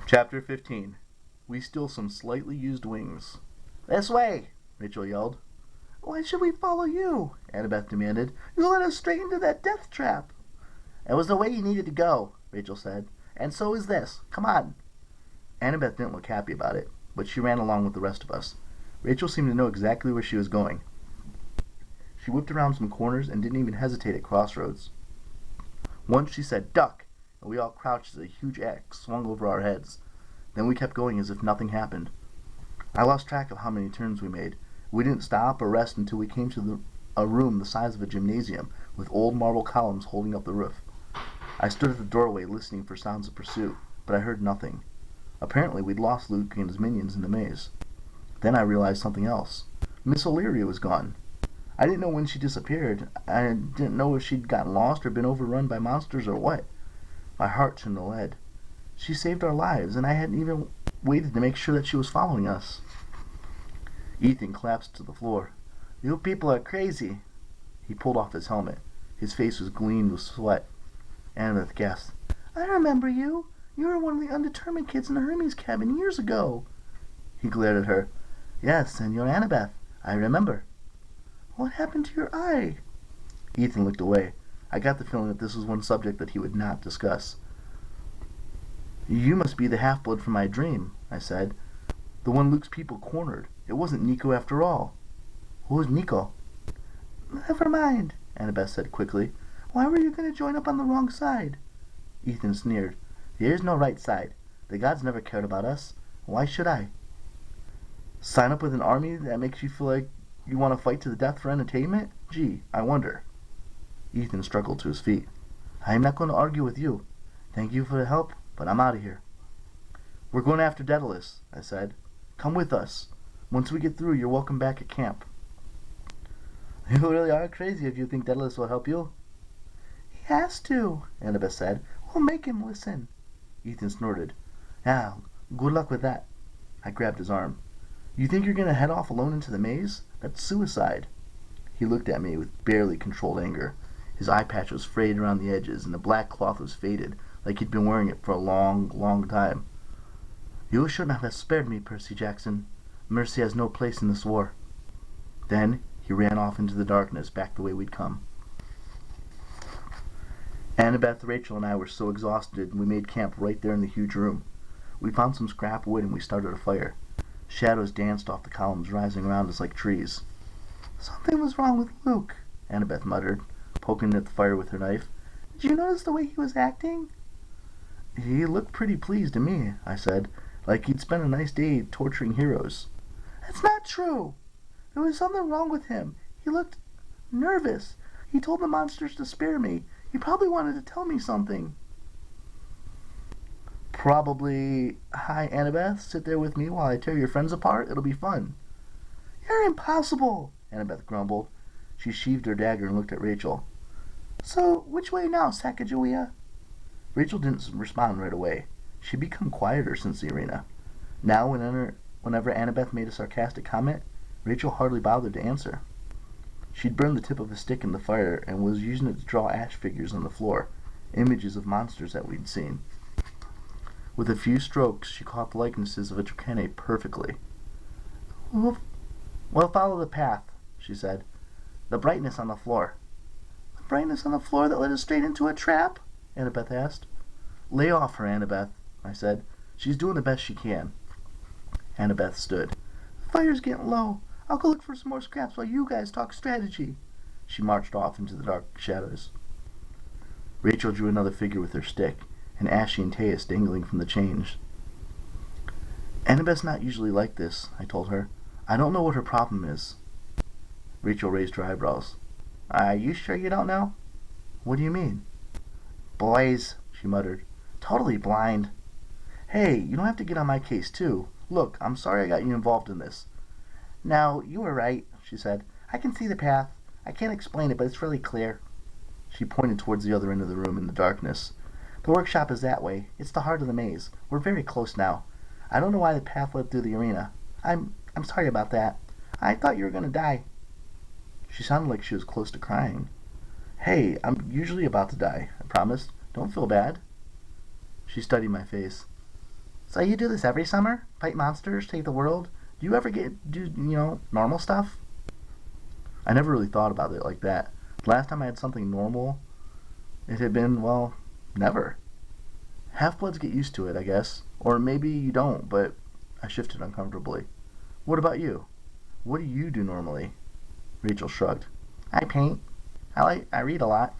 Chapter 15. We steal some slightly used wings. "This way!" Rachel yelled. "Why should we follow you?" Annabeth demanded. "You led us straight into that death trap." "It was the way you needed to go," Rachel said. "And so is this. Come on." Annabeth didn't look happy about it, but she ran along with the rest of us. Rachel seemed to know exactly where she was going. She whipped around some corners and didn't even hesitate at crossroads. Once she said, "Duck!" and we all crouched as a huge axe swung over our heads. Then we kept going as if nothing happened. I lost track of how many turns we made. We didn't stop or rest until we came to a room the size of a gymnasium, with old marble columns holding up the roof. I stood at the doorway listening for sounds of pursuit, but I heard nothing. Apparently we'd lost Luke and his minions in the maze. Then I realized something else. Miss O'Leary was gone. I didn't know when she disappeared. I didn't know if she'd gotten lost or been overrun by monsters or what. My heart turned to lead. She saved our lives, and I hadn't even waited to make sure that she was following us. Ethan collapsed to the floor. "You people are crazy." He pulled off his helmet. His face was gleamed with sweat. Annabeth gasped. "I remember you. You were one of the undetermined kids in the Hermes cabin years ago." He glared at her. "Yes, and you're Annabeth. I remember." "What happened to your eye?" Ethan looked away. I got the feeling that this was one subject that he would not discuss. "You must be the half-blood from my dream," I said. "The one Luke's people cornered. It wasn't Nico after all." "Who's Nico?" "Never mind," Annabeth said quickly. "Why were you going to join up on the wrong side?" Ethan sneered. "There is no right side. The gods never cared about us. Why should I?" "Sign up with an army that makes you feel like you want to fight to the death for entertainment? Gee, I wonder." Ethan struggled to his feet. "I am not going to argue with you. Thank you for the help, but I'm out of here." "We're going after Daedalus," I said. "Come with us. Once we get through, you're welcome back at camp." "You really are crazy if you think Daedalus will help you." "He has to," Annabeth said. "We'll make him listen." Ethan snorted. "Yeah, good luck with that." I grabbed his arm. "You think you're going to head off alone into the maze? That's suicide." He looked at me with barely controlled anger. His eye patch was frayed around the edges, and the black cloth was faded, like he'd been wearing it for a long, long time. "You shouldn't have spared me, Percy Jackson. Mercy has no place in this war." Then he ran off into the darkness, back the way we'd come. Annabeth, Rachel, and I were so exhausted, we made camp right there in the huge room. We found some scrap wood and we started a fire. Shadows danced off the columns, rising around us like trees. "Something was wrong with Luke," Annabeth muttered, poking at the fire with her knife. "Did you notice the way he was acting?" "He looked pretty pleased to me," I said, "like he'd spent a nice day torturing heroes." "That's not true. There was something wrong with him. He looked nervous. He told the monsters to spare me. He probably wanted to tell me something." "Probably, 'Hi, Annabeth, sit there with me while I tear your friends apart. It'll be fun.'" "You're impossible," Annabeth grumbled. She sheathed her dagger and looked at Rachel. "So, which way now, Sacagawea?" Rachel didn't respond right away. She'd become quieter since the arena. Now, whenever Annabeth made a sarcastic comment, Rachel hardly bothered to answer. She'd burned the tip of a stick in the fire and was using it to draw ash figures on the floor, images of monsters that we'd seen. With a few strokes, she caught the likenesses of a Tricane perfectly. "We'll follow the path," she said. "The brightness on the floor." "The brightness on the floor that led us straight into a trap?" Annabeth asked. "Lay off her, Annabeth," I said. "She's doing the best she can." Annabeth stood. "The fire's getting low. I'll go look for some more scraps while you guys talk strategy." She marched off into the dark shadows. Rachel drew another figure with her stick, an ashy Antaeus dangling from the chains. "Annabeth's not usually like this," I told her. "I don't know what her problem is." Rachel raised her eyebrows. "Are you sure you don't know?" "What do you mean?" "Boys," she muttered. "Totally blind." "Hey, you don't have to get on my case, too. Look, I'm sorry I got you involved in this." "No, you were right," she said. "I can see the path. I can't explain it, but it's really clear." She pointed towards the other end of the room in the darkness. "The workshop is that way. It's the heart of the maze. We're very close now. I don't know why the path led through the arena. I'm sorry about that. I thought you were going to die." She sounded like she was close to crying. "Hey, I'm usually about to die," I promised. "Don't feel bad." She studied my face. So you do this every summer? Fight monsters, take the world? Do you ever do normal stuff? I never really thought about it like that. The last time I had something normal, it had been, well, never. Half-bloods get used to it, I guess. Or maybe you don't, but I shifted uncomfortably. What about you? What do you do normally? Rachel shrugged. I paint. I read a lot.